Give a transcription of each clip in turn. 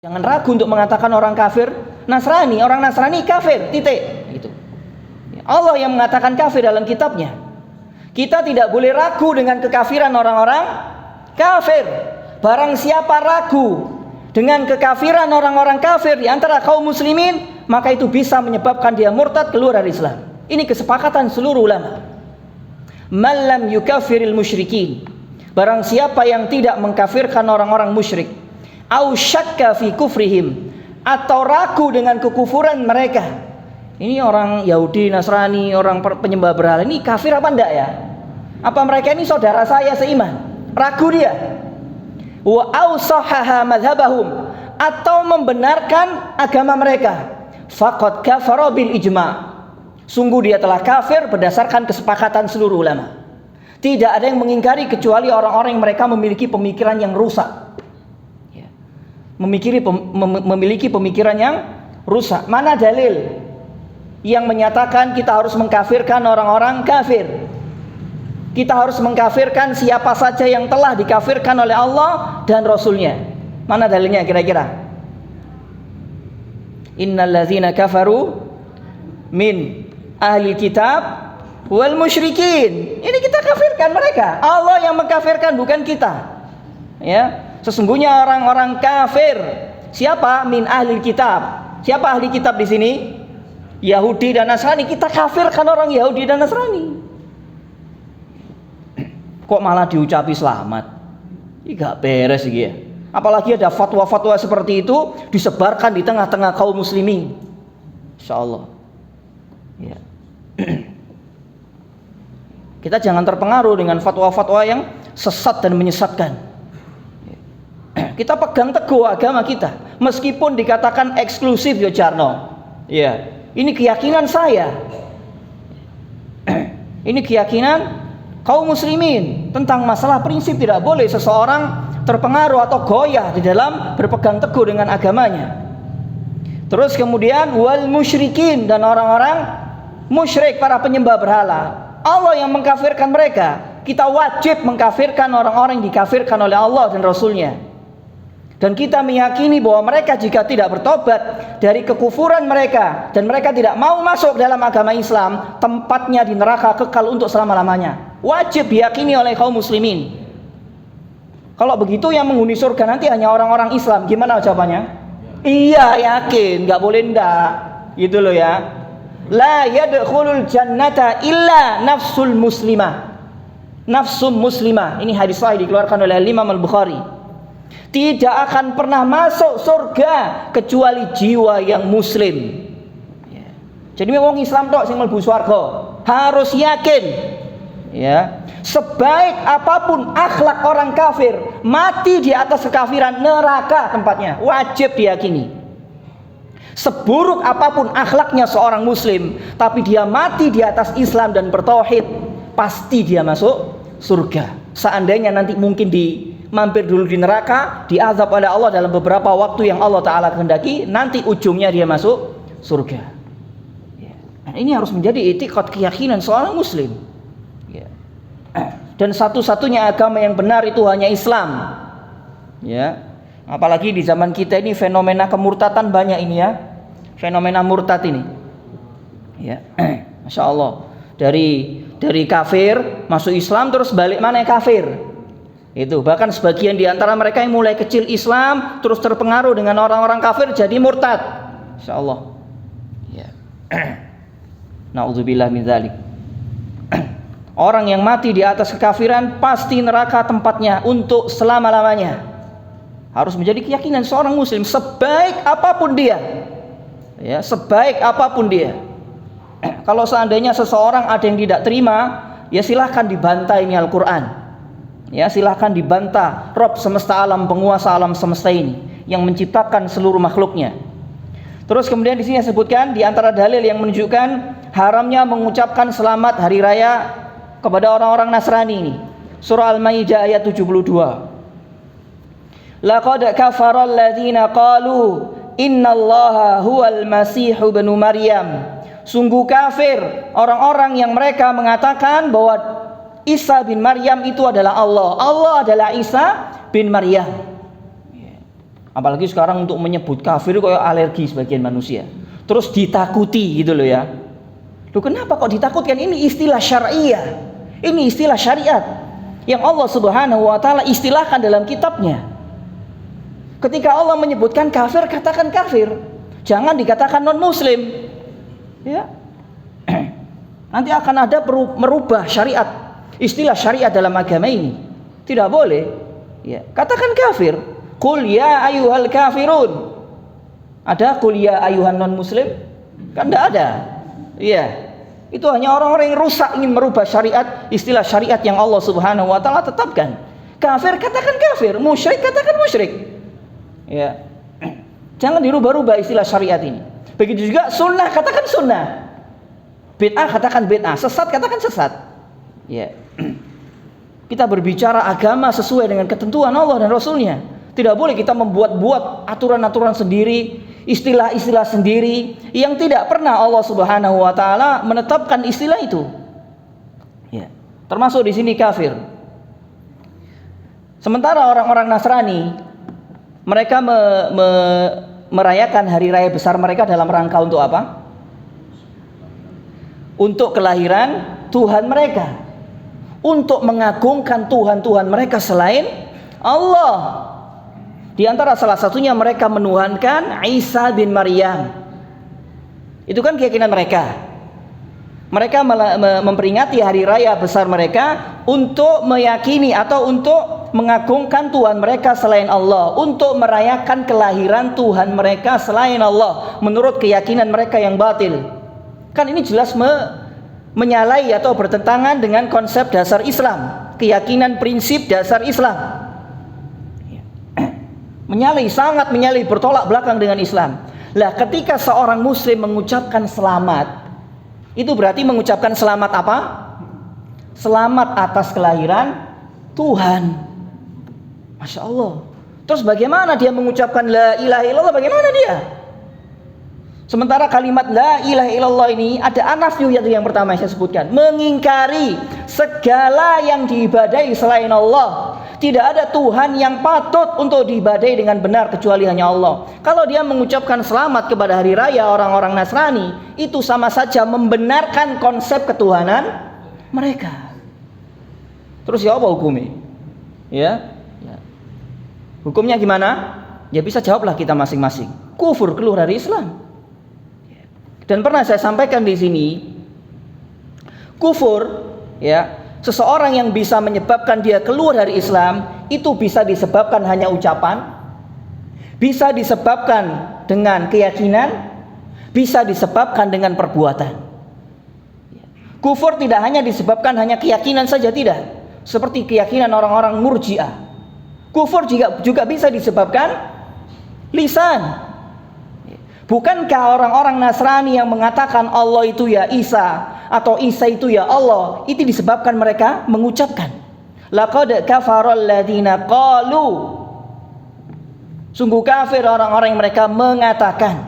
Jangan ragu untuk mengatakan orang kafir Nasrani, orang Nasrani kafir, titik. Gitu. Allah yang mengatakan kafir dalam kitabnya. Kita tidak boleh ragu dengan kekafiran orang-orang kafir. Barang siapa ragu dengan kekafiran orang-orang kafir di antara kaum muslimin, maka itu bisa menyebabkan dia murtad, keluar dari Islam. Ini kesepakatan seluruh ulama. Man lam yukafiril musyrikin. Barang siapa yang tidak mengkafirkan orang-orang musyrik, au syakka fi kufrihim, atau ragu dengan kekufuran mereka. Ini orang Yahudi, Nasrani, orang penyembah berhala, ini kafir apa enggak ya? Apa mereka ini saudara saya seiman? Ragu dia. Wa au sahaha madhabahum, atau membenarkan agama mereka. Faqad kafara bil ijma'. Sungguh dia telah kafir berdasarkan kesepakatan seluruh ulama. Tidak ada yang mengingkari kecuali orang-orang yang mereka memiliki pemikiran yang rusak. Memiliki pemikiran yang rusak. Mana dalil yang menyatakan kita harus mengkafirkan orang-orang kafir? Kita harus mengkafirkan siapa saja yang telah dikafirkan oleh Allah dan Rasulnya. Mana dalilnya kira-kira? Innal ladzina kafaru min ahli kitab wal musyrikin. Ini kita kafirkan mereka. Allah yang mengkafirkan, bukan kita. Ya. Sesungguhnya orang-orang kafir. Siapa? Min ahli kitab. Siapa ahli kitab di sini? Yahudi dan Nasrani. Kita kafirkan orang Yahudi dan Nasrani. Kok malah diucapi selamat? Ini gak beres gitu ya. Apalagi ada fatwa-fatwa seperti itu disebarkan di tengah-tengah kaum muslimin. Insyaallah. Ya. Kita jangan terpengaruh dengan fatwa-fatwa yang sesat dan menyesatkan. Kita pegang teguh agama kita, meskipun dikatakan eksklusif ya Jarno. Ya, ini keyakinan saya. Ini keyakinan kaum muslimin tentang masalah prinsip tidak boleh seseorang terpengaruh atau goyah di dalam berpegang teguh dengan agamanya. Terus kemudian wal musyrikin, dan orang-orang musyrik, para penyembah berhala. Allah yang mengkafirkan mereka. Kita wajib mengkafirkan orang-orang yang dikafirkan oleh Allah dan Rasulnya. Dan kita meyakini bahwa mereka jika tidak bertobat dari kekufuran mereka dan mereka tidak mau masuk dalam agama Islam, tempatnya di neraka kekal untuk selama-lamanya. Wajib diyakini oleh kaum muslimin. Kalau begitu yang menghuni surga nanti hanya orang-orang Islam. Gimana jawabannya? Iya, yakin, nggak boleh ndak. Gitu loh ya. La yadkhulul jannata illa nafsul muslimah. Nafsul muslimah. Ini hadis sahih dikeluarkan oleh Imam Al-Bukhari. Tidak akan pernah masuk surga kecuali jiwa yang muslim. Jadi memang Islam tok sing mlebu swarga. Harus yakin. Ya, sebaik apapun akhlak orang kafir, mati di atas kekafiran, neraka tempatnya. Wajib diyakini. Seburuk apapun akhlaknya seorang muslim, tapi dia mati di atas Islam dan bertauhid, pasti dia masuk surga. Seandainya nanti mungkin mampir dulu di neraka, diazab oleh Allah dalam beberapa waktu yang Allah Ta'ala kehendaki, nanti ujungnya dia masuk surga. Ya. Dan ini harus menjadi itikad, keyakinan seorang muslim. Ya. Dan satu-satunya agama yang benar itu hanya Islam. Ya. Apalagi di zaman kita ini fenomena kemurtatan banyak ini ya. Fenomena murtad ini. Ya. Masya Allah. Dari kafir masuk Islam terus balik mana kafir. Itu bahkan sebagian di antara mereka yang mulai kecil Islam terus terpengaruh dengan orang-orang kafir jadi murtad. Insyaallah. Ya. Nauzubillah min dzalik. Orang yang mati di atas kekafiran pasti neraka tempatnya untuk selama-lamanya. Harus menjadi keyakinan seorang muslim sebaik apapun dia. Ya, sebaik apapun dia. Kalau seandainya seseorang ada yang tidak terima, ya silahkan dibantai ini Al-Qur'an. Ya, silahkan dibantah Rabb semesta alam, penguasa alam semesta ini yang menciptakan seluruh makhluknya. Terus kemudian di sini disebutkan di antara dalil yang menunjukkan haramnya mengucapkan selamat hari raya kepada orang-orang Nasrani ini. Surah Al-Maidah ayat 72. Laqad kafara alladzina qalu innallaha huwal masihu ibnu Maryam. Sungguh kafir orang-orang yang mereka mengatakan bahwa Isa bin Maryam itu adalah Allah. Allah adalah Isa bin Maryam. Apalagi sekarang untuk menyebut kafir kayak alergi sebagian manusia. Terus ditakuti gitu loh ya. Loh kenapa kok ditakutkan? Ini istilah syariah. Ini istilah syariat yang Allah Subhanahu wa taala istilahkan dalam kitabnya. Ketika Allah menyebutkan kafir, katakan kafir. Jangan dikatakan non muslim. Ya. Nanti akan ada merubah syariat, istilah syariat dalam agama ini. Tidak boleh. Ya. Katakan kafir. Qul ya ayyuhal kafirun. Ada qul ya ayyuhan non muslim? Kan tidak ada. Iya. Itu hanya orang-orang yang rusak ingin merubah syariat, istilah syariat yang Allah Subhanahu wa taala tetapkan. Kafir katakan kafir, musyrik katakan musyrik. Ya. Jangan dirubah-rubah istilah syariat ini. Begitu juga sunnah katakan sunnah. Bid'ah katakan bid'ah, sesat katakan sesat. Ya. Kita berbicara agama sesuai dengan ketentuan Allah dan Rasulnya. Tidak boleh kita membuat-buat aturan-aturan sendiri, istilah-istilah sendiri yang tidak pernah Allah Subhanahu wa taala menetapkan istilah itu. Ya. Termasuk di sini kafir. Sementara orang-orang Nasrani mereka merayakan hari raya besar mereka dalam rangka untuk apa? Untuk kelahiran Tuhan mereka, untuk mengagungkan Tuhan-Tuhan mereka selain Allah. Di antara salah satunya mereka menuhankan Isa bin Maryam. Itu kan keyakinan mereka. Mereka memperingati hari raya besar mereka untuk meyakini atau untuk mengagungkan Tuhan mereka selain Allah, untuk merayakan kelahiran Tuhan mereka selain Allah menurut keyakinan mereka yang batil. Kan ini jelas menyalahi atau bertentangan dengan konsep dasar Islam, keyakinan prinsip dasar Islam. Menyalahi, sangat menyalahi, bertolak belakang dengan Islam. Lah ketika seorang muslim mengucapkan selamat, itu berarti mengucapkan selamat apa? Selamat atas kelahiran Tuhan. Masya Allah. Terus bagaimana dia mengucapkan la ilaha illallah? Bagaimana dia? Sementara kalimat la ilaha illallah ini ada anafyu yang pertama yang saya sebutkan, mengingkari segala yang diibadahi selain Allah. Tidak ada Tuhan yang patut untuk diibadahi dengan benar kecuali hanya Allah. Kalau dia mengucapkan selamat kepada hari raya orang-orang Nasrani, itu sama saja membenarkan konsep ketuhanan mereka. Terus ya apa hukumnya? Ya. Hukumnya gimana? Ya bisa jawablah kita masing-masing. Kufur, keluar dari Islam. Dan pernah saya sampaikan di sini, kufur, ya, seseorang yang bisa menyebabkan dia keluar dari Islam itu bisa disebabkan hanya ucapan, bisa disebabkan dengan keyakinan, bisa disebabkan dengan perbuatan. Kufur tidak hanya disebabkan hanya keyakinan saja, tidak. Seperti keyakinan orang-orang Murji'ah. Kufur juga bisa disebabkan lisan. Bukankah orang-orang Nasrani yang mengatakan Allah itu ya Isa atau Isa itu ya Allah, itu disebabkan mereka mengucapkan laqad kafaral ladzina qalu, sungguh kafir orang-orang yang mereka mengatakan.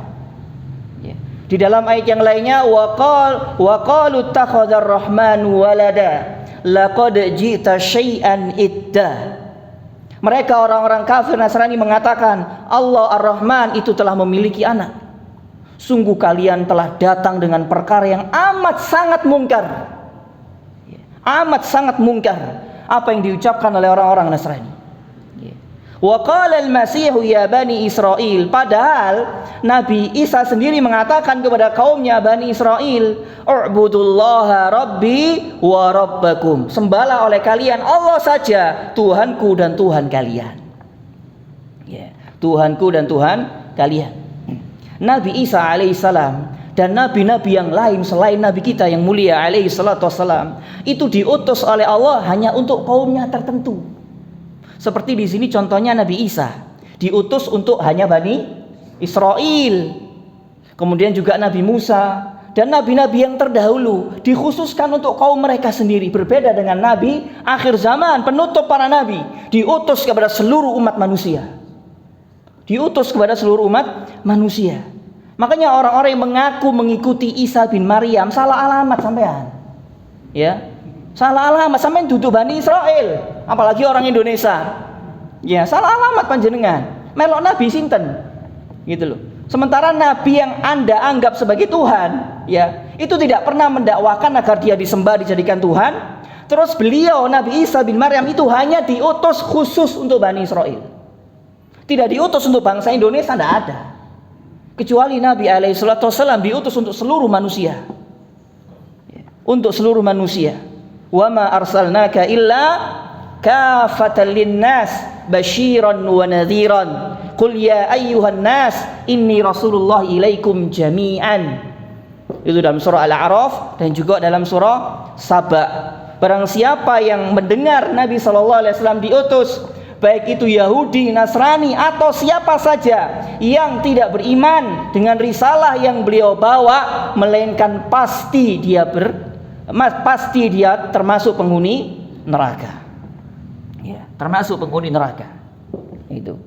Di dalam ayat yang lainnya wa qalu takhadzar rahmanu walada laqad ji'ta syai'an idda. Mereka orang-orang kafir Nasrani mengatakan Allah Ar-Rahman itu telah memiliki anak. Sungguh kalian telah datang dengan perkara yang amat sangat mungkar. Amat sangat mungkar apa yang diucapkan oleh orang-orang Nasrani. Wa qala al-Masih ya Bani Israel, padahal Nabi Isa sendiri mengatakan kepada kaumnya Bani Israel, "U'budullaha rabbi wa rabbakum." Sembahlah oleh kalian Allah saja, Tuhanku dan Tuhan kalian. Tuhanku dan Tuhan kalian. Nabi Isa alaihissalam dan nabi-nabi yang lain selain nabi kita yang mulia alaihi salatu wassalam itu diutus oleh Allah hanya untuk kaumnya tertentu. Seperti di sini contohnya Nabi Isa diutus untuk hanya Bani Israel. Kemudian juga Nabi Musa dan nabi-nabi yang terdahulu dikhususkan untuk kaum mereka sendiri, berbeda dengan nabi akhir zaman, penutup para nabi, diutus kepada seluruh umat manusia. Diutus kepada seluruh umat manusia. Makanya orang-orang yang mengaku mengikuti Isa bin Maryam salah alamat sampean. Ya. Salah alamat sampean duduk Bani Israel, apalagi orang Indonesia. Ya, salah alamat panjenengan. melok nabi sinten. Gitu loh. Sementara nabi yang Anda anggap sebagai Tuhan, ya, itu tidak pernah mendakwakan agar dia disembah, dijadikan Tuhan. Terus beliau Nabi Isa bin Maryam itu hanya diutus khusus untuk Bani Israel. Tidak diutus untuk bangsa Indonesia, tidak ada. Kecuali Nabi alaihissalam diutus untuk seluruh manusia. Untuk seluruh manusia. Wa ma arsalnaka illa kafatan linnas basyiran wa nadhiran. Qul ya ayyuhan nas inni rasulullah ilaikum jami'an. Itu dalam surah Al-A'raf dan juga dalam surah Saba. Barang siapa yang mendengar Nabi SAW diutus, baik itu Yahudi, Nasrani atau siapa saja yang tidak beriman dengan risalah yang beliau bawa, melainkan pasti dia termasuk penghuni neraka. Ya, termasuk penghuni neraka. Itu.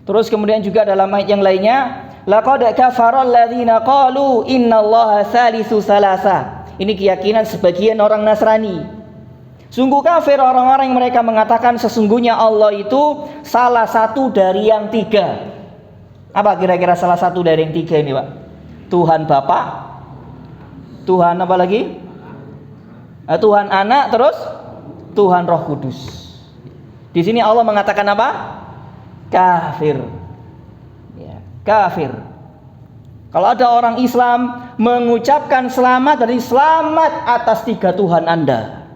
Terus kemudian juga dalam ayat yang lainnya, laqad kafara alladziina qalu innallaha tsalitsu tsalasa. Ini keyakinan sebagian orang Nasrani. Sungguh kafir orang-orang yang mereka mengatakan sesungguhnya Allah itu salah satu dari yang tiga. Apa kira-kira salah satu dari yang tiga ini, Pak? Tuhan Bapa, Tuhan apa lagi? Tuhan Anak, terus Tuhan Roh Kudus. Di sini Allah mengatakan apa? Kafir. Ya, kafir. Kalau ada orang Islam mengucapkan selamat dari selamat atas tiga Tuhan Anda,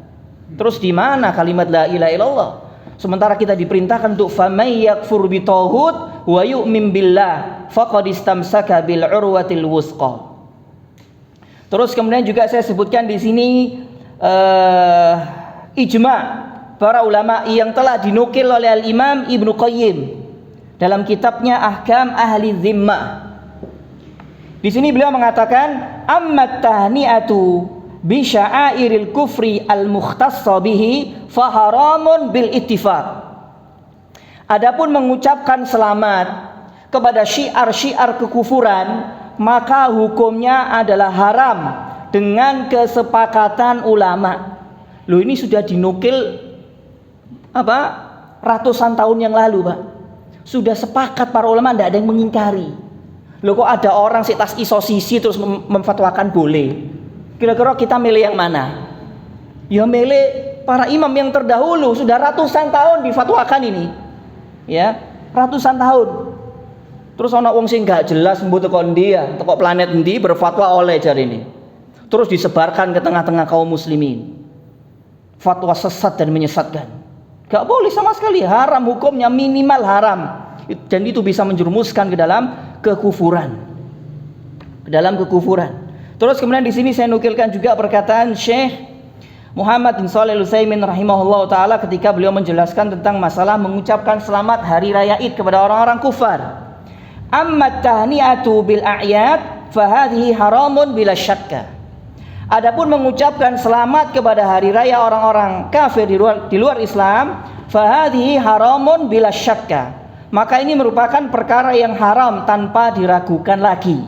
terus di mana kalimat la ilaha illallah? Sementara kita diperintahkan untuk famay yakfur bitaghut wa yu'min billah faqad istamsaka bil urwatil wusqa. Terus kemudian juga saya sebutkan di sini ijma para ulama yang telah dinukil oleh Al-Imam Ibnu Qayyim dalam kitabnya Ahkam Ahli Zimmah. Di sini beliau mengatakan ammat tahni'atu bi sya'airil kufri al-mukhtassa bihi fa haramun bil ittifaq. Adapun mengucapkan selamat kepada syiar-syiar kekufuran, maka hukumnya adalah haram dengan kesepakatan ulama. Loh, ini sudah dinukil ratusan tahun yang lalu, Pak. Sudah sepakat para ulama, tidak ada yang mengingkari. Loh, kok ada orang tas iso sisi terus memfatwakan boleh? Kira-kira kita milih yang mana? Ya milih para imam yang terdahulu, sudah ratusan tahun difatwakan ini. Ya, ratusan tahun. Terus ana wong sing gak jelas mbuh teko ndi ya, teko planet ndi berfatwa oleh jari ini. Terus disebarkan ke tengah-tengah kaum muslimin. Fatwa sesat dan menyesatkan. Gak boleh sama sekali, haram hukumnya, minimal haram. Dan itu bisa menjerumuskan ke dalam kekufuran. Ke dalam kekufuran. Terus kemudian di sini saya nukilkan juga perkataan Syekh Muhammad bin Shalih Al-Utsaimin rahimahullah taala ketika beliau menjelaskan tentang masalah mengucapkan selamat hari raya Id kepada orang-orang kufar. Amma tahni'atu bil a'yad fa hadhihi haramun bila syakka. Adapun mengucapkan selamat kepada hari raya orang-orang kafir di luar Islam, fa hadhihi haramun bila syakka. Maka ini merupakan perkara yang haram tanpa diragukan lagi.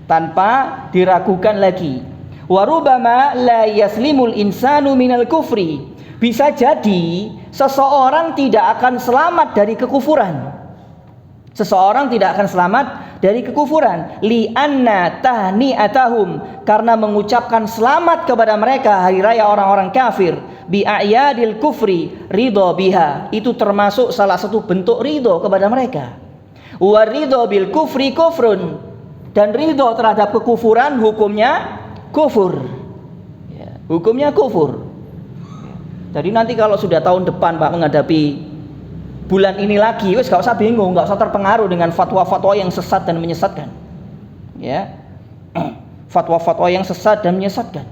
Tanpa diragukan lagi. Wa rubama la yaslimul insanu minal kufri. Bisa jadi seseorang tidak akan selamat dari kekufuran. Seseorang tidak akan selamat dari kekufuran. Li'anna tahni'atahum, karena mengucapkan selamat kepada mereka hari raya orang-orang kafir bi'ayadil kufri ridho biha, itu termasuk salah satu bentuk ridho kepada mereka. Wa ridho bil kufri kufrun, dan ridho terhadap kekufuran hukumnya kufur. Ya, hukumnya kufur. Jadi nanti kalau sudah tahun depan Pak menghadapi bulan ini lagi, wes gak usah bingung, gak usah terpengaruh dengan fatwa-fatwa yang sesat dan menyesatkan. Ya, fatwa-fatwa yang sesat dan menyesatkan.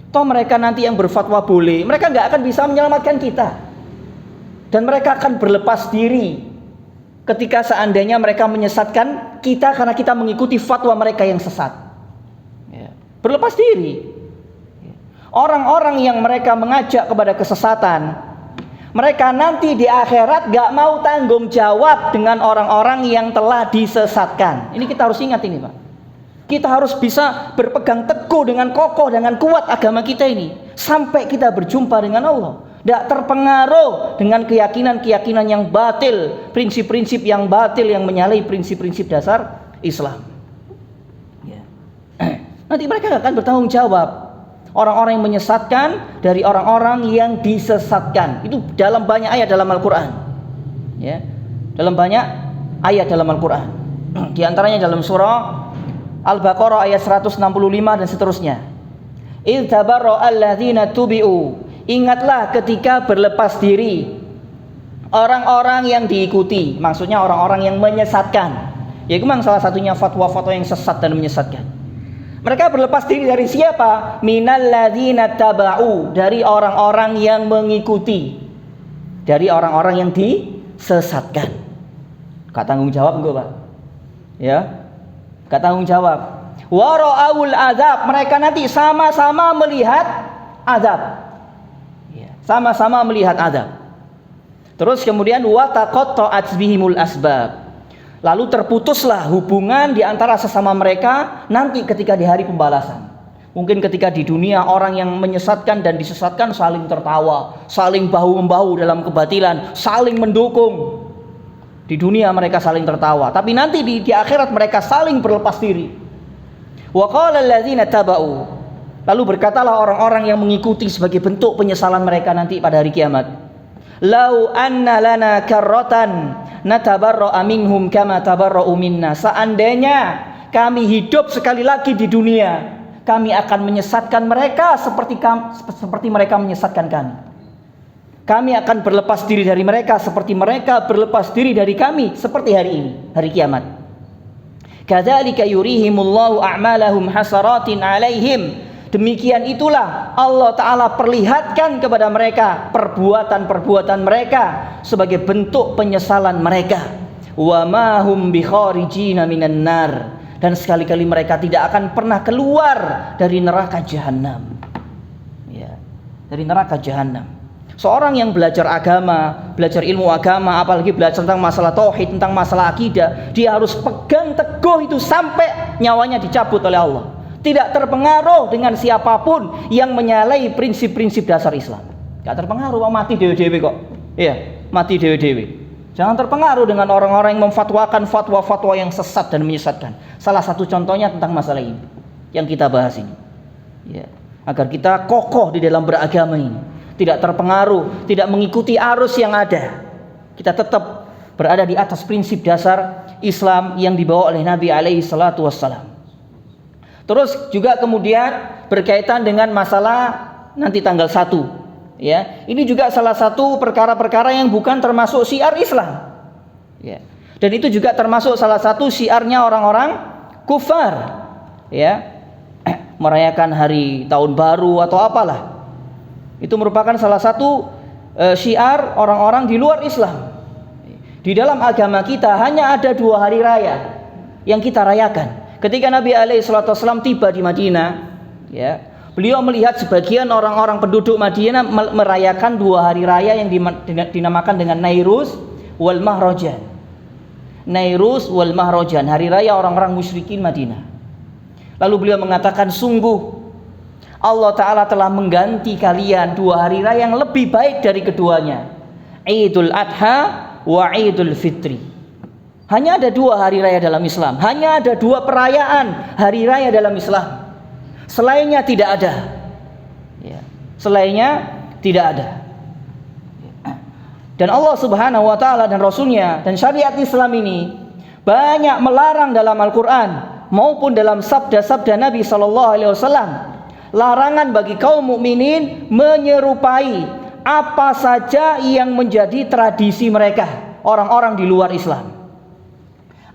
Toh mereka nanti yang berfatwa boleh, mereka gak akan bisa menyelamatkan kita. Dan mereka akan berlepas diri ketika seandainya mereka menyesatkan kita karena kita mengikuti fatwa mereka yang sesat. Ya, berlepas diri. Orang-orang yang mereka mengajak kepada kesesatan, mereka nanti di akhirat gak mau tanggung jawab dengan orang-orang yang telah disesatkan. Ini kita harus ingat ini, Pak. Kita harus bisa berpegang teguh dengan kokoh, dengan kuat agama kita ini sampai kita berjumpa dengan Allah. tidak terpengaruh dengan keyakinan-keyakinan yang batil, prinsip-prinsip yang batil yang menyalahi prinsip-prinsip dasar Islam. Ya. Nanti mereka akan bertanggung jawab. Orang-orang yang menyesatkan dari orang-orang yang disesatkan. Itu dalam banyak ayat dalam Al-Quran. Ya. Dalam banyak ayat dalam Al-Quran. Di antaranya dalam surah Al-Baqarah ayat 165 dan seterusnya. Il tabarra alladzina tubi'u. Ingatlah ketika berlepas diri orang-orang yang diikuti, maksudnya orang-orang yang menyesatkan. Ya memang salah satunya fatwa-fatwa yang sesat dan menyesatkan. Mereka berlepas diri dari siapa? Minal ladzina taba'u, dari orang-orang yang mengikuti, dari orang-orang yang disesatkan. Gak tanggung jawab enggak, Pak? Ya. Gak tanggung jawab. Wa ra'aul azab, mereka nanti sama-sama melihat azab. Sama-sama melihat azab. Terus kemudian wa taqatta'at bihimul asbab. Lalu terputuslah hubungan di antara sesama mereka nanti ketika di hari pembalasan. Mungkin ketika di dunia orang yang menyesatkan dan disesatkan saling tertawa, saling bahu-membahu dalam kebatilan, saling mendukung. Di dunia mereka saling tertawa, tapi nanti di akhirat mereka saling berlepas diri. Wa qala alladzina taba'u, lalu berkatalah orang-orang yang mengikuti sebagai bentuk penyesalan mereka nanti pada hari kiamat. Lau anna lana karratan natabarra'a minhum kama tabarra'u minna. Seandainya kami hidup sekali lagi di dunia, kami akan menyesatkan mereka seperti mereka menyesatkan kami. Kami akan berlepas diri dari mereka seperti mereka berlepas diri dari kami seperti hari ini, hari kiamat. Kadzalika yurihimullahu a'malahum hasaratin 'alaihim. Demikian itulah Allah Ta'ala perlihatkan kepada mereka perbuatan-perbuatan mereka sebagai bentuk penyesalan mereka. Wa ma hum bikharijina minan nar, dan sekali-kali mereka tidak akan pernah keluar dari neraka jahanam. Ya, dari neraka jahanam. Seorang yang belajar agama, belajar ilmu agama, apalagi belajar tentang masalah tauhid, tentang masalah akidah, dia harus pegang teguh itu sampai nyawanya dicabut oleh Allah. Tidak terpengaruh dengan siapapun yang menyalahi prinsip-prinsip dasar Islam. Tidak terpengaruh, mati dewe-dewe kok. Iya, mati dewe-dewe. Jangan terpengaruh dengan orang-orang yang memfatwakan fatwa-fatwa yang sesat dan menyesatkan. Salah satu contohnya tentang masalah ini yang kita bahas ini. Ya, agar kita kokoh di dalam beragama ini, tidak terpengaruh, tidak mengikuti arus yang ada. Kita tetap berada di atas prinsip dasar Islam yang dibawa oleh Nabi alaihi salatu wassalam. Terus juga kemudian berkaitan dengan masalah nanti tanggal 1. Ya, ini juga salah satu perkara-perkara yang bukan termasuk syiar Islam. Ya. Dan itu juga termasuk salah satu syiarnya orang-orang kufar. Ya. Merayakan hari tahun baru atau apalah. Itu merupakan salah satu syiar orang-orang di luar Islam. Di dalam agama kita hanya ada 2 hari raya yang kita rayakan. Ketika Nabi SAW tiba di Madinah, ya, beliau melihat sebagian orang-orang penduduk Madinah merayakan 2 hari raya yang dinamakan dengan Nairuz wal Mahrojan. Nairuz wal Mahrojan, hari raya orang-orang musyrikin Madinah. Lalu beliau mengatakan, sungguh Allah Ta'ala telah mengganti kalian 2 hari raya yang lebih baik dari keduanya, Idul Adha wa Idul Fitri. Hanya ada 2 hari raya dalam Islam. Hanya ada 2 perayaan hari raya dalam Islam. Selainnya tidak ada. Ya. Selainnya tidak ada. Dan Allah Subhanahu wa Ta'ala dan Rasulnya dan syariat Islam ini banyak melarang dalam Al-Quran maupun dalam sabda-sabda Nabi SAW. Larangan bagi kaum mukminin menyerupai apa saja yang menjadi tradisi mereka, orang-orang di luar Islam.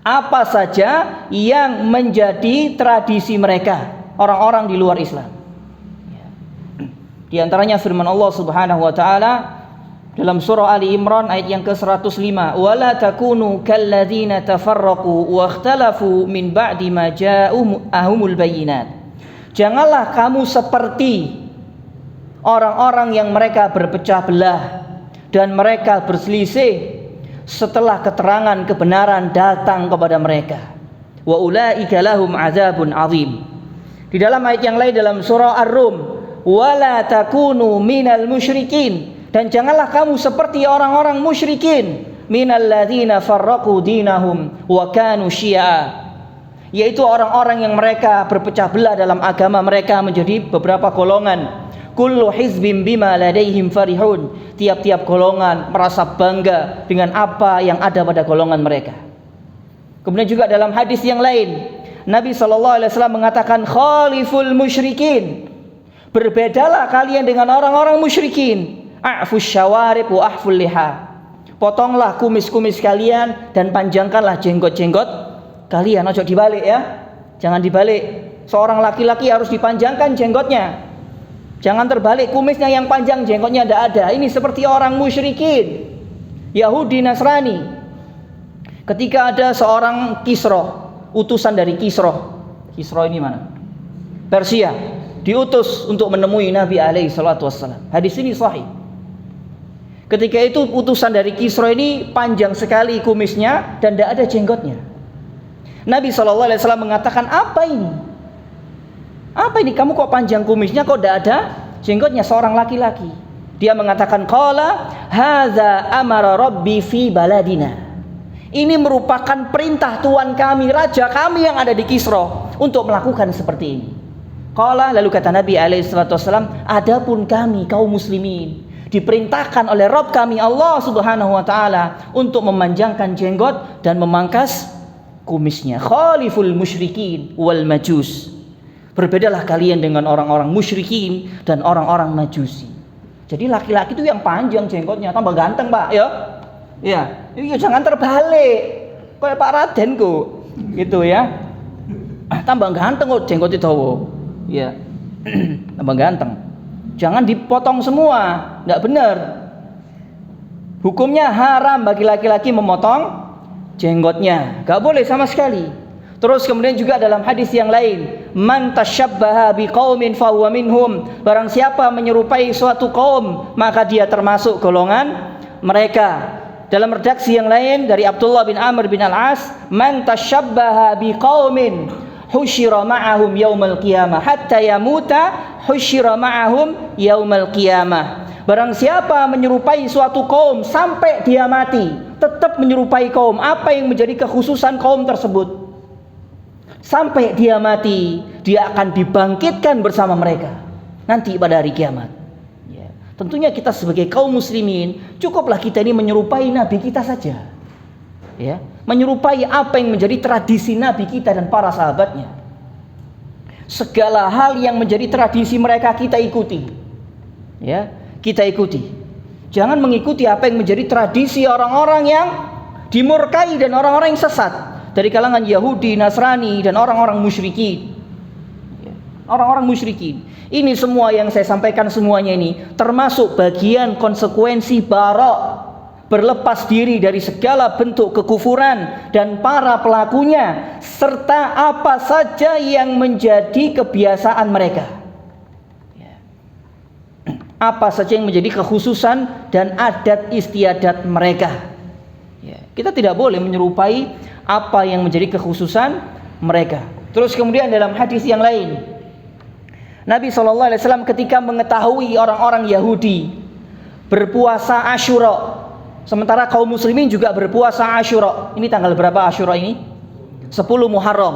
Apa saja yang menjadi tradisi mereka, orang-orang di luar Islam. Di antaranya firman Allah Subhanahu wa Ta'ala dalam surah Ali Imran ayat yang ke-105, "Wala takunu kalladzina tafarraqu wa ikhtalafu min ba'di ma ja'ahumul bayyinat." Janganlah kamu seperti orang-orang yang mereka berpecah belah dan mereka berselisih setelah keterangan kebenaran datang kepada mereka. Wa ulaika lahum azabun azim. Di dalam ayat yang lain dalam surah Ar-Rum, wala takunu minal musyrikin, Dan janganlah kamu seperti orang-orang musyrikin, minalladzina farraqu dinahum wa kanu syi'a, yaitu orang-orang yang mereka berpecah belah dalam agama mereka menjadi beberapa golongan. Kullu hizbin bima ladaihim farihun, tiap-tiap golongan merasa bangga dengan apa yang ada pada golongan mereka. Kemudian juga dalam hadis yang lain, Nabi SAW mengatakan khaliful musyrikin, berbedalah kalian dengan orang-orang musyrikin. A'fus syawarib wa ahful liha, potonglah kumis-kumis kalian dan panjangkanlah jenggot-jenggot kalian. Ojo dibalik ya, jangan dibalik. Seorang laki-laki harus dipanjangkan jenggotnya, jangan terbalik, kumisnya yang panjang jenggotnya tidak ada. Ini seperti orang musyrikin Yahudi Nasrani. Ketika ada seorang Kisra, utusan dari Kisra ini mana? Persia, diutus untuk menemui Nabi alaihi salatu wassalam. Hadis ini sahih. Ketika itu utusan dari Kisra ini panjang sekali kumisnya dan tidak ada jenggotnya. Nabi SAW mengatakan, apa ini? Apa ini? Kamu kok panjang kumisnya, kok tidak ada jenggotnya? Seorang laki-laki. Dia mengatakan, qala hadza amara rabbi fi baladina. Ini merupakan perintah Tuhan kami, raja kami yang ada di Kisra untuk melakukan seperti ini. Qala, lalu kata Nabi SAW, adapun kami kaum muslimin diperintahkan oleh Rabb kami Allah Subhanahu wa taala untuk memanjangkan jenggot dan memangkas kumisnya. Khaliful musyrikin wal majus, berbedalah kalian dengan orang-orang musyrikin dan orang-orang majusi. Jadi laki-laki itu yang panjang jenggotnya, tambah ganteng Pak ya. Ya, jangan terbalik kayak Pak Raden kok gitu ya. Tambah ganteng kok jenggotnya dawa. Ya. Tambah ganteng. Jangan dipotong semua, tidak benar. Hukumnya haram bagi laki-laki memotong jenggotnya, gak boleh sama sekali. Terus kemudian juga dalam hadis yang lain, man tasyabbaha biqaumin fahuwa minhum, barang siapa menyerupai suatu kaum maka dia termasuk golongan mereka. Dalam redaksi yang lain dari Abdullah bin Amr bin Al-As, man tasyabbaha biqaumin husyira ma'ahum yaumal qiyamah hatta yamuta husyira ma'ahum yaumal qiyamah. Barang siapa menyerupai suatu kaum sampai dia mati, tetap menyerupai kaum, apa yang menjadi kekhususan kaum tersebut, sampai dia mati, dia akan dibangkitkan bersama mereka nanti pada hari kiamat. Ya. Tentunya kita sebagai kaum muslimin, cukuplah kita ini menyerupai Nabi kita saja. Ya, menyerupai apa yang menjadi tradisi Nabi kita dan para sahabatnya. Segala hal yang menjadi tradisi mereka kita ikuti. Ya, kita ikuti. Jangan mengikuti apa yang menjadi tradisi orang-orang yang dimurkai dan orang-orang yang sesat dari kalangan Yahudi, Nasrani dan orang-orang musyrikin. Ya, orang-orang musyrikin. Ini semua yang saya sampaikan semuanya ini termasuk bagian konsekuensi barok, berlepas diri dari segala bentuk kekufuran dan para pelakunya, serta apa saja yang menjadi kebiasaan mereka. Apa saja yang menjadi kekhususan dan adat istiadat mereka. Kita tidak boleh menyerupai apa yang menjadi kekhususan mereka. Terus kemudian dalam hadis yang lain, Nabi SAW ketika mengetahui orang-orang Yahudi berpuasa Asyura, sementara kaum muslimin juga berpuasa Asyura. Ini tanggal berapa Asyura ini? 10 Muharram.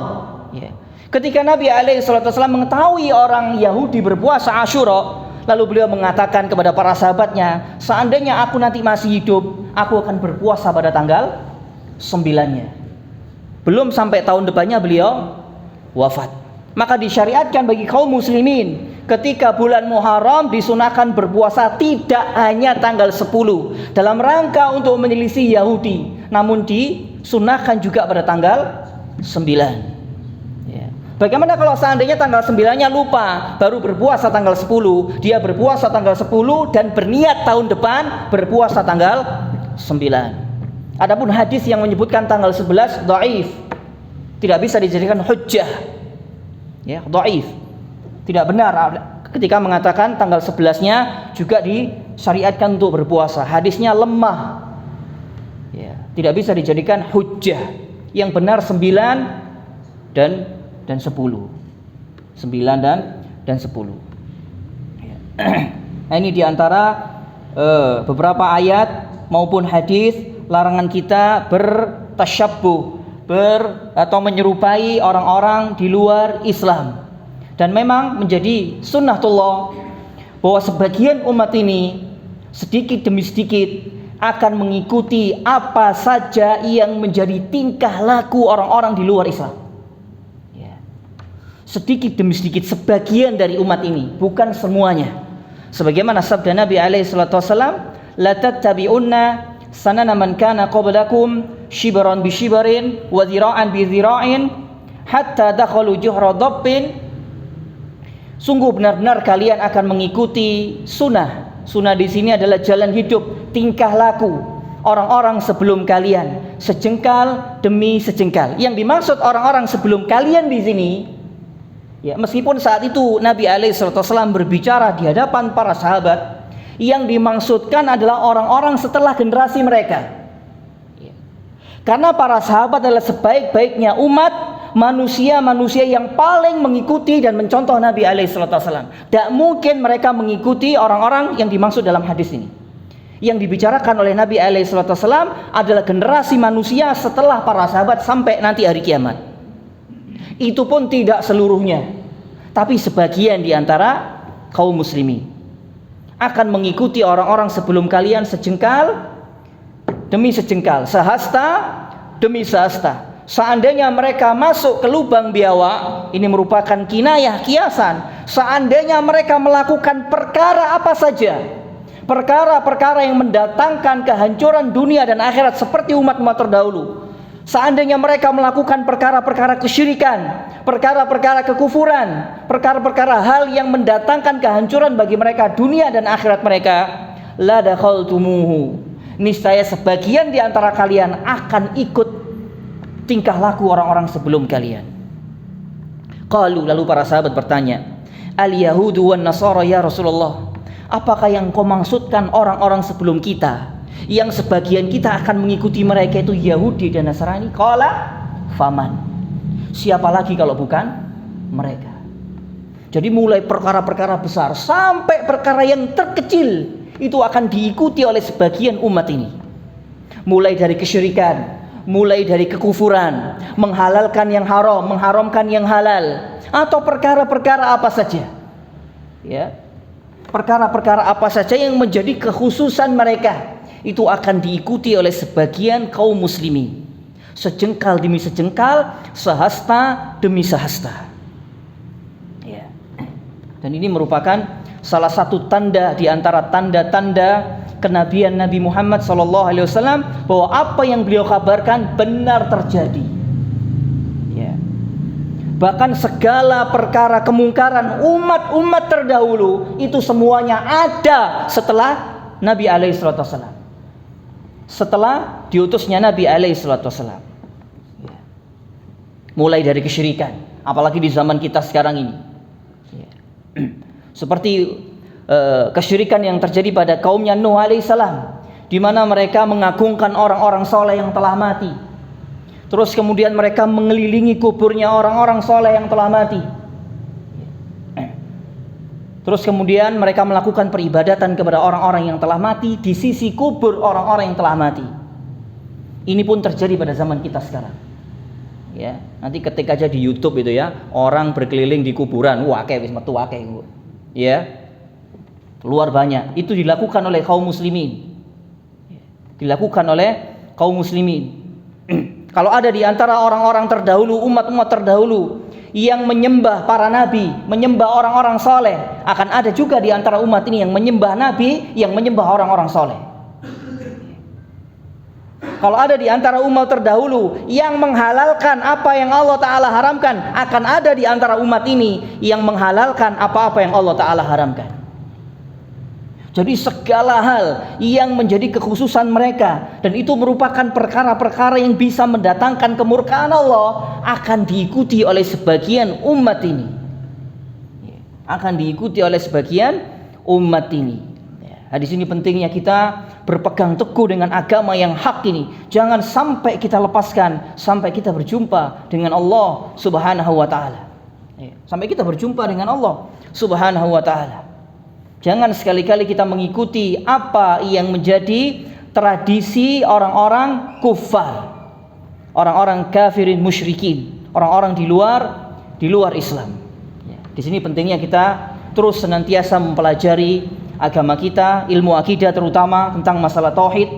Ya. Ketika Nabi SAW mengetahui orang Yahudi berpuasa Asyura, lalu beliau mengatakan kepada para sahabatnya, seandainya aku nanti masih hidup, aku akan berpuasa pada tanggal 9-nya. Belum sampai tahun depannya beliau wafat. Maka disyariatkan bagi kaum muslimin ketika bulan Muharram disunahkan berpuasa tidak hanya tanggal 10 dalam rangka untuk menyelisih Yahudi, namun disunahkan juga pada tanggal 9. Ya. Bagaimana kalau seandainya tanggal 9-nya lupa, baru berpuasa tanggal 10, dia berpuasa tanggal 10 dan berniat tahun depan berpuasa tanggal 9. Adapun hadis yang menyebutkan tanggal 11 dhaif, tidak bisa dijadikan hujjah. Ya, dhaif. Tidak benar ketika mengatakan tanggal 11-nya juga disyariatkan untuk berpuasa. Hadisnya lemah. Ya, tidak bisa dijadikan hujjah. Yang benar 9 dan 10. 9 dan 10. Ya. Nah, ini diantara beberapa ayat maupun hadis larangan kita bertasyabbuh, atau menyerupai orang-orang di luar Islam. Dan memang menjadi sunnatullah bahwa sebagian umat ini sedikit demi sedikit akan mengikuti apa saja yang menjadi tingkah laku orang-orang di luar Islam. Sedikit demi sedikit sebagian dari umat ini, bukan semuanya. Sebagaimana sabda Nabi alaihi salatu wasallam, la tattabi'unna sanana man kana qablakum shibran bi shibrin wa dhira'an bi dhira'in hatta dakhalu juhra dabbin. Sungguh benar-benar kalian akan mengikuti sunnah. Sunnah di sini adalah jalan hidup, tingkah laku orang-orang sebelum kalian, sejengkal demi sejengkal. Yang dimaksud orang-orang sebelum kalian di sini, ya, meskipun saat itu Nabi alaihissalam berbicara di hadapan para sahabat, yang dimaksudkan adalah orang-orang setelah generasi mereka. Karena para sahabat adalah sebaik-baiknya umat, manusia-manusia yang paling mengikuti dan mencontoh Nabi alaihissalam. Tidak mungkin mereka mengikuti orang-orang yang dimaksud dalam hadis ini. Yang dibicarakan oleh Nabi alaihissalam adalah generasi manusia setelah para sahabat sampai nanti hari kiamat. Itu pun tidak seluruhnya, tapi sebagian di antara kaum muslimin akan mengikuti orang-orang sebelum kalian sejengkal demi sejengkal, sehasta demi sehasta. Seandainya mereka masuk ke lubang biawak, ini merupakan kinayah, kiasan. Seandainya mereka melakukan perkara apa saja, perkara-perkara yang mendatangkan kehancuran dunia dan akhirat seperti umat-umat terdahulu, seandainya mereka melakukan perkara-perkara kesyirikan, perkara-perkara kekufuran, perkara-perkara hal yang mendatangkan kehancuran bagi mereka dunia dan akhirat mereka, la dakhaltumuhu, niscaya sebagian di antara kalian akan ikut tingkah laku orang-orang sebelum kalian. Qalu, lalu para sahabat bertanya, al yahudu wan nasara ya Rasulullah, apakah yang kau maksudkan orang-orang sebelum kita, yang sebagian kita akan mengikuti mereka itu Yahudi dan Nasrani? Qala faman, siapa lagi kalau bukan mereka? Jadi mulai perkara-perkara besar sampai perkara yang terkecil itu akan diikuti oleh sebagian umat ini. Mulai dari kesyirikan, mulai dari kekufuran, menghalalkan yang haram, mengharamkan yang halal, atau perkara-perkara apa saja, ya, perkara-perkara apa saja yang menjadi kekhususan mereka, itu akan diikuti oleh sebagian kaum muslimin, sejengkal demi sejengkal, sehasta demi sehasta, ya. Dan ini merupakan salah satu tanda di antara tanda-tanda kenabian Nabi Muhammad SAW, bahwa apa yang beliau kabarkan benar terjadi. Ya. Bahkan segala perkara kemungkaran umat-umat terdahulu itu semuanya ada setelah Nabi SAW, setelah diutusnya Nabi SAW. Ya. Mulai dari kesyirikan, apalagi di zaman kita sekarang ini. Ya. Seperti kesyirikan yang terjadi pada kaumnya Nuh alaihissalam, di mana mereka mengagungkan orang-orang soleh yang telah mati. Terus kemudian mereka mengelilingi kuburnya orang-orang soleh yang telah mati. Terus kemudian mereka melakukan peribadatan kepada orang-orang yang telah mati di sisi kubur orang-orang yang telah mati. Ini pun terjadi pada zaman kita sekarang. Ya, nanti ketik aja di YouTube itu ya, orang berkeliling di kuburan, wah kayak wis metu akeh. Ya. Luar banyak. Itu dilakukan oleh kaum muslimin. Dilakukan oleh kaum muslimin. Kalau ada di antara orang-orang terdahulu, umat-umat terdahulu yang menyembah para nabi, menyembah orang-orang soleh, akan ada juga di antara umat ini yang menyembah nabi, yang menyembah orang-orang soleh. Kalau ada di antara umat terdahulu yang menghalalkan apa yang Allah Ta'ala haramkan, akan ada di antara umat ini yang menghalalkan apa-apa yang Allah Ta'ala haramkan. Jadi segala hal yang menjadi kekhususan mereka, dan itu merupakan perkara-perkara yang bisa mendatangkan kemurkaan Allah, akan diikuti oleh sebagian umat ini. Akan diikuti oleh sebagian umat ini. Di sini pentingnya kita berpegang teguh dengan agama yang hak ini. Jangan sampai kita lepaskan sampai kita berjumpa dengan Allah Subhanahu wa taala. Sampai kita berjumpa dengan Allah Subhanahu wa taala. Jangan sekali-kali kita mengikuti apa yang menjadi tradisi orang-orang kufar, orang-orang kafirin musyrikin, orang-orang di luar Islam. Ya, di sini pentingnya kita terus senantiasa mempelajari agama kita, ilmu akidah terutama tentang masalah tauhid.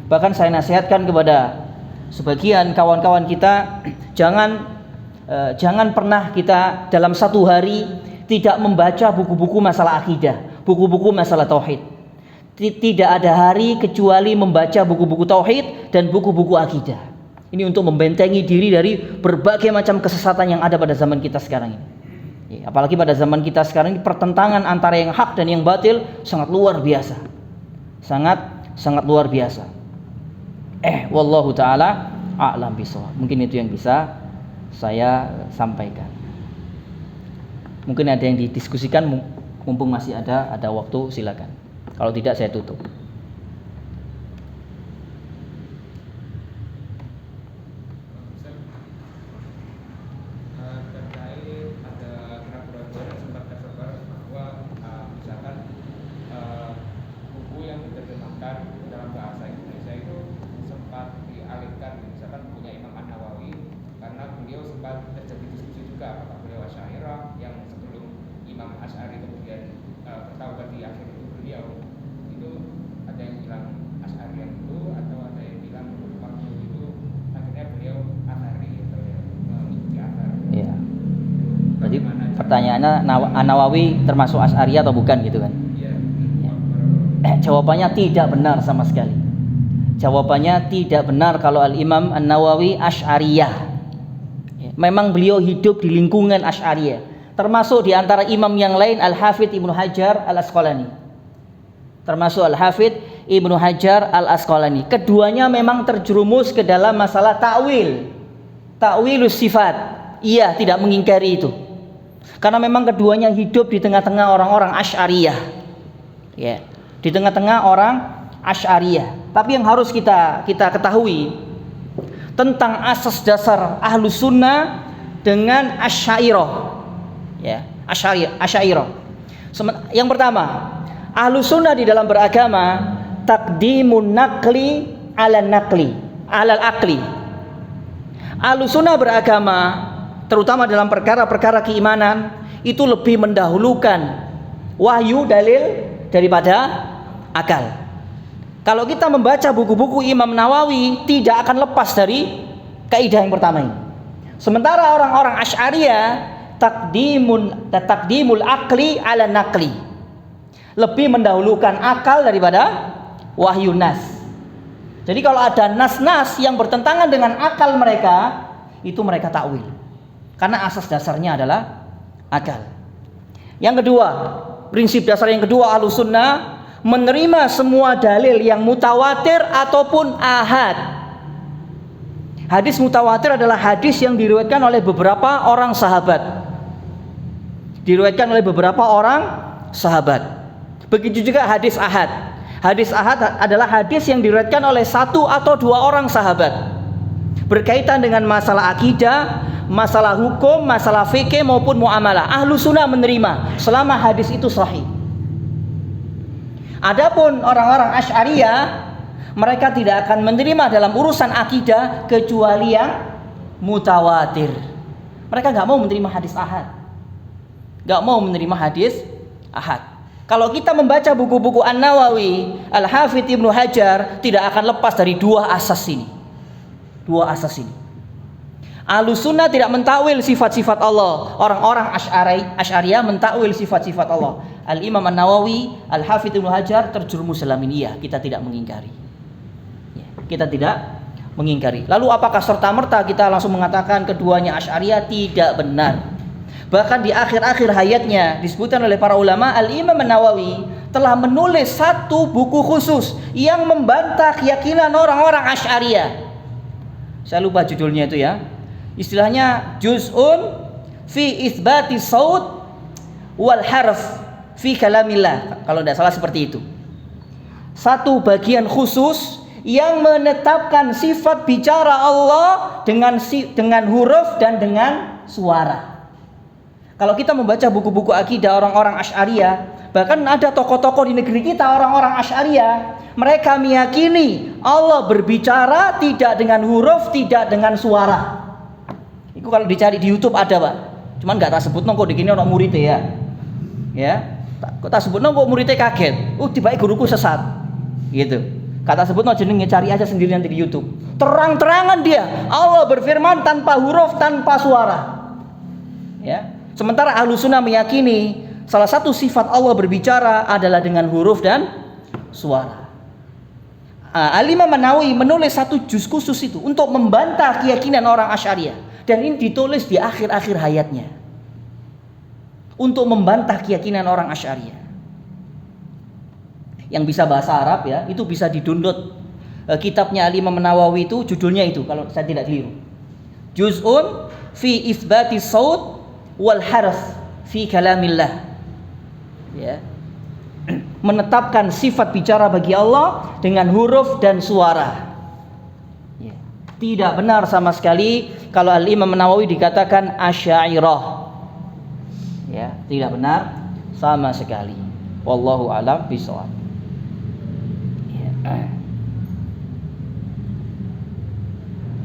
Bahkan saya nasihatkan kepada sebagian kawan-kawan kita, jangan pernah kita dalam satu hari tidak membaca buku-buku masalah akidah, buku-buku masalah tauhid. Tidak ada hari kecuali membaca buku-buku tauhid dan buku-buku akidah. Ini untuk membentengi diri dari berbagai macam kesesatan yang ada pada zaman kita sekarang ini. Ya, apalagi pada zaman kita sekarang ini pertentangan antara yang hak dan yang batil sangat luar biasa. Sangat luar biasa. Wallahu taala a'lam bishawab. Mungkin itu yang bisa saya sampaikan. Mungkin ada yang didiskusikan, mumpung masih ada waktu, silakan. Kalau tidak saya tutup. Terkait ada keraguan-keraguan yang sempat tersebar bahwa misalkan buku yang diterjemahkan dalam bahasa Indonesia itu sempat dialihkan, misalkan punya Imam An-Nawawi, karena beliau sempat terjadi diskusi juga apakah beliau Asy'ariyah yang sebelum Imam Asy'ari kemudian bertaubat di akhir itu beliau itu ada yang bilang Asy'ariyah itu, atau ada yang bilang waktu itu akhirnya beliau Athari atau ya mengikuti Athar. Iya. Jadi pertanyaannya An-Nawawi termasuk Asy'ariyah atau bukan gitu kan? Iya. Jawabannya tidak benar sama sekali. Jawabannya tidak benar kalau Al-Imam An-Nawawi Asy'ariyah. Memang beliau hidup di lingkungan Asy'ariyah, termasuk di antara imam yang lain Al-Hafidz Ibnu Hajar Al-Asqalani. Termasuk Al-Hafidz Ibnu Hajar Al-Asqalani. Keduanya memang terjerumus ke dalam masalah ta'wilus sifat. Iya, tidak mengingkari itu. Karena memang keduanya hidup di tengah-tengah orang-orang Asy'ariyah. Ya, di tengah-tengah orang Asy'ariyah. Tapi yang harus kita ketahui tentang asas dasar Ahlus Sunnah dengan Asy'ariyah. Ya, Asy'ariyah. Yang pertama, Ahlus Sunnah di dalam beragama taqdimun naqli alal aqli. Ahlus Sunnah beragama terutama dalam perkara-perkara keimanan itu lebih mendahulukan wahyu dalil daripada akal. Kalau kita membaca buku-buku Imam Nawawi tidak akan lepas dari kaidah yang pertama ini. Sementara orang-orang Asy'ariyah taqdimul aqli ala naqli, lebih mendahulukan akal daripada wahyu nas. Jadi kalau ada nas-nas yang bertentangan dengan akal mereka, itu mereka takwil. Karena asas dasarnya adalah akal. Yang kedua, prinsip dasar yang kedua Ahlus Sunnah menerima semua dalil yang mutawatir ataupun ahad. Hadis mutawatir adalah hadis yang diriwayatkan oleh beberapa orang sahabat. Diriwayatkan oleh beberapa orang sahabat. Begitu juga hadis ahad. Hadis ahad adalah hadis yang diriwayatkan oleh satu atau dua orang sahabat. Berkaitan dengan masalah akidah, masalah hukum, masalah fikih maupun muamalah. Ahlus Sunnah menerima selama hadis itu sahih. Adapun orang-orang Asy'ariyah, mereka tidak akan menerima dalam urusan akidah kecuali yang mutawatir. Mereka nggak mau menerima hadis ahad, nggak mau menerima hadis ahad. Kalau kita membaca buku-buku An-Nawawi, Al-Hafidz Ibnu Hajar, tidak akan lepas dari dua asas ini. Ahlus Sunnah tidak mentakwil sifat-sifat Allah. Orang-orang Asy'ariyah mentakwil sifat-sifat Allah. Al-Imam An-Nawawi, Al-Hafidz Ibnu Hajar terjerumus dalam ini, ya, kita tidak mengingkari. Ya, kita tidak mengingkari. Lalu apakah serta-merta kita langsung mengatakan keduanya Asy'ariyah? Tidak benar. Bahkan di akhir-akhir hayatnya disebutkan oleh para ulama, Al-Imam An-Nawawi telah menulis satu buku khusus yang membantah keyakinan orang-orang Asy'ariyah. Saya lupa judulnya itu ya. Istilahnya juz'un fi itsbati saut wal harf fi kalamillah, kalau tidak salah seperti itu. Satu bagian khusus yang menetapkan sifat bicara Allah dengan huruf dan dengan suara. Kalau kita membaca buku-buku akidah orang-orang Asy'ariyah, Bahkan ada tokoh-tokoh di negeri kita, orang-orang Asy'ariyah, mereka meyakini Allah berbicara tidak dengan huruf, tidak dengan suara. Itu kalau dicari di YouTube ada, Pak. Cuman nggak tak sebut kok di kini orang murid ya. Ya. Kok tak sebut kok muridnya kaget. Tiba-tiba guruku sesat. Gitu. Kata sebut jenenge, cari aja sendiri nanti di YouTube. Terang-terangan dia Allah berfirman tanpa huruf, tanpa suara. Ya. Sementara Ahlussunnah meyakini salah satu sifat Allah berbicara adalah dengan huruf dan suara. Al-Imam An-Nawawi menulis satu juz khusus itu untuk membantah keyakinan orang Asy'ariyah, dan ini ditulis di akhir-akhir hayatnya untuk membantah keyakinan orang Asy'ariyah. Yang bisa bahasa Arab ya, itu bisa di-download kitabnya Al-Imam An-Nawawi, itu judulnya itu kalau saya tidak keliru. Juz'un fi itsbati saut wal harf fi kalamillah. Ya. Menetapkan sifat bicara bagi Allah dengan huruf dan suara. Ya. Tidak benar sama sekali kalau Al-Imam Nawawi dikatakan Asy'ariyah. Ya, tidak benar sama sekali. Wallahu a'lam bishawab. Ya.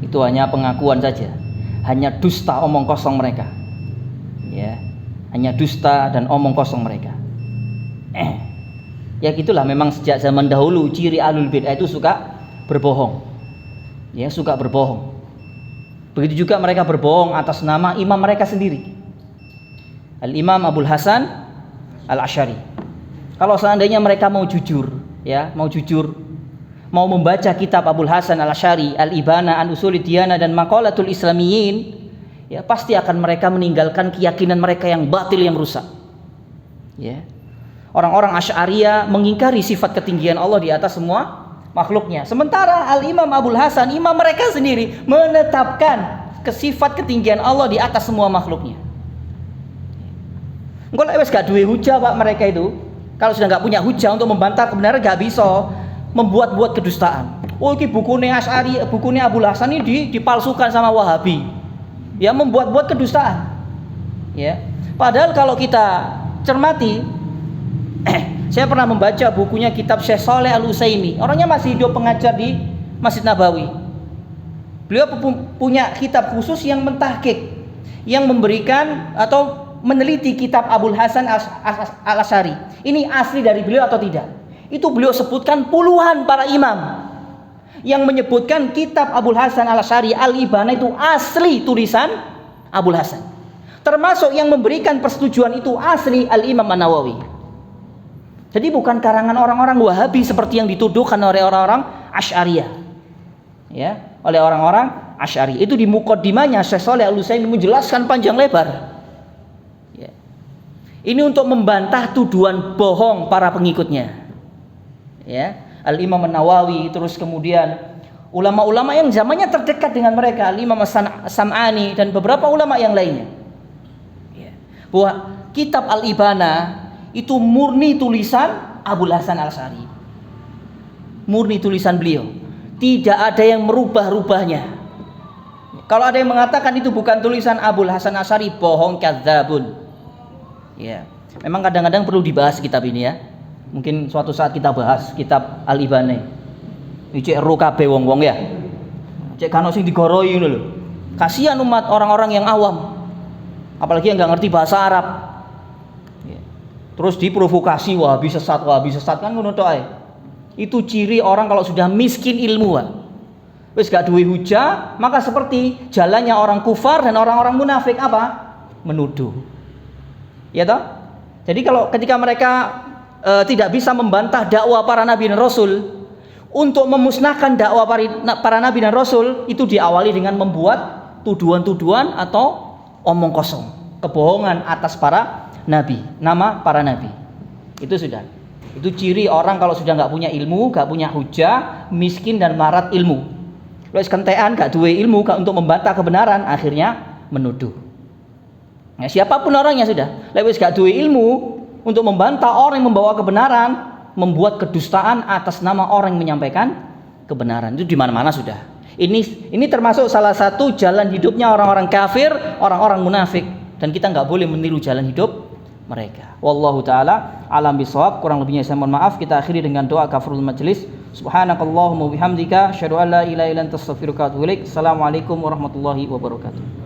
Itu hanya pengakuan saja. Hanya dusta, omong kosong mereka. Ya. Hanya dusta dan omong kosong mereka. Ya gitulah, memang sejak zaman dahulu ciri ahlul bid'ah itu suka berbohong. Ya, suka berbohong. Begitu juga mereka berbohong atas nama imam mereka sendiri. Al-Imam Abul Hasan Al-Asy'ari. Kalau seandainya mereka mau jujur, ya, mau membaca kitab Abul Hasan Al-Asy'ari, Al-Ibana an Ushulid Diyanah dan Maqalatul Islamiyyin, ya pasti akan mereka meninggalkan keyakinan mereka yang batil, yang rusak. Ya. Orang-orang Asy'ariyah mengingkari sifat ketinggian Allah di atas semua makhluknya. Sementara Al-Imam Abul Hasan, imam mereka sendiri, menetapkan sifat ketinggian Allah di atas semua makhluknya. Engko lek wis gak duwe hujah Pak mereka itu, kalau sudah gak punya hujah untuk membantah kebenaran, gak bisa membuat-buat kedustaan. Iki bukunya Asy'ari, bukunya Abul Hasan ini dipalsukan sama Wahabi. Ya, membuat-buat kedustaan. Ya. Padahal kalau kita cermati, saya pernah membaca bukunya kitab Syekh Shalih Al-Utsaimin. Orangnya masih hidup, pengajar di Masjid Nabawi. Beliau punya kitab khusus yang mentahqiq, yang memberikan atau meneliti kitab Abul Hasan Al-Asy'ari. Ini asli dari beliau atau tidak? Itu beliau sebutkan puluhan para imam yang menyebutkan kitab Abul Hasan Al-Asy'ari Al-Ibana itu asli tulisan Abul Hasan. Termasuk yang memberikan persetujuan itu asli Al-Imam An-Nawawi. Jadi bukan karangan orang-orang Wahabi seperti yang dituduhkan oleh orang-orang Asy'ariyah. Ya, oleh orang-orang Asy'ari. Itu di muqaddimahnya Syekh Shalih Al-Utsaimin menjelaskan panjang lebar. Ya. Ini untuk membantah tuduhan bohong para pengikutnya. Ya, Al-Imam An-Nawawi, terus kemudian ulama-ulama yang zamannya terdekat dengan mereka, Al-Imam As-Sam'ani dan beberapa ulama yang lainnya. Ya. Bahwa kitab Al-Ibana itu murni tulisan Abul Hasan Al-Asy'ari. Murni tulisan beliau. Tidak ada yang merubah-rubahnya. Kalau ada yang mengatakan itu bukan tulisan Abul Hasan Al-Asy'ari, bohong, kadzabun. Ya, memang kadang-kadang perlu dibahas kitab ini ya. Mungkin suatu saat kita bahas kitab Al-Ibana. Iki ero kabeh wong-wong ya. Cek kan sing digoroi ngono lho. Kasihan umat orang-orang yang awam. Apalagi yang enggak ngerti bahasa Arab. Terus diprovokasi, Wahabi sesat kan ngono tok ae. Itu ciri orang kalau sudah miskin ilmu. Wis gak duwe hujah, maka seperti jalannya orang kufar dan orang-orang munafik, apa? Menuduh. Ya toh? Jadi kalau ketika mereka tidak bisa membantah dakwah para nabi dan rasul, untuk memusnahkan dakwah para nabi dan rasul itu diawali dengan membuat tuduhan-tuduhan atau omong kosong, kebohongan atas para nabi, nama para nabi. Itu sudah. Itu ciri orang kalau sudah nggak punya ilmu, nggak punya hujah, miskin dan melarat ilmu. Wis kentean gak duwe ilmu gak untuk membantah kebenaran, akhirnya menuduh. Nah, siapapun orangnya sudah. Lek wis gak duwe ilmu untuk membantah orang yang membawa kebenaran, membuat kedustaan atas nama orang yang menyampaikan kebenaran. Itu di mana-mana sudah. Ini termasuk salah satu jalan hidupnya orang-orang kafir, orang-orang munafik. Dan kita nggak boleh meniru jalan hidup mereka. Wallahu taala alam bisawab. Kurang lebihnya saya mohon maaf. Kita akhiri dengan doa kafaratul majelis. Subhanakallahumma bihamdika asyhadu an la ilaha illa anta astaghfiruka wa atubu ilaik. Assalamualaikum warahmatullahi wabarakatuh.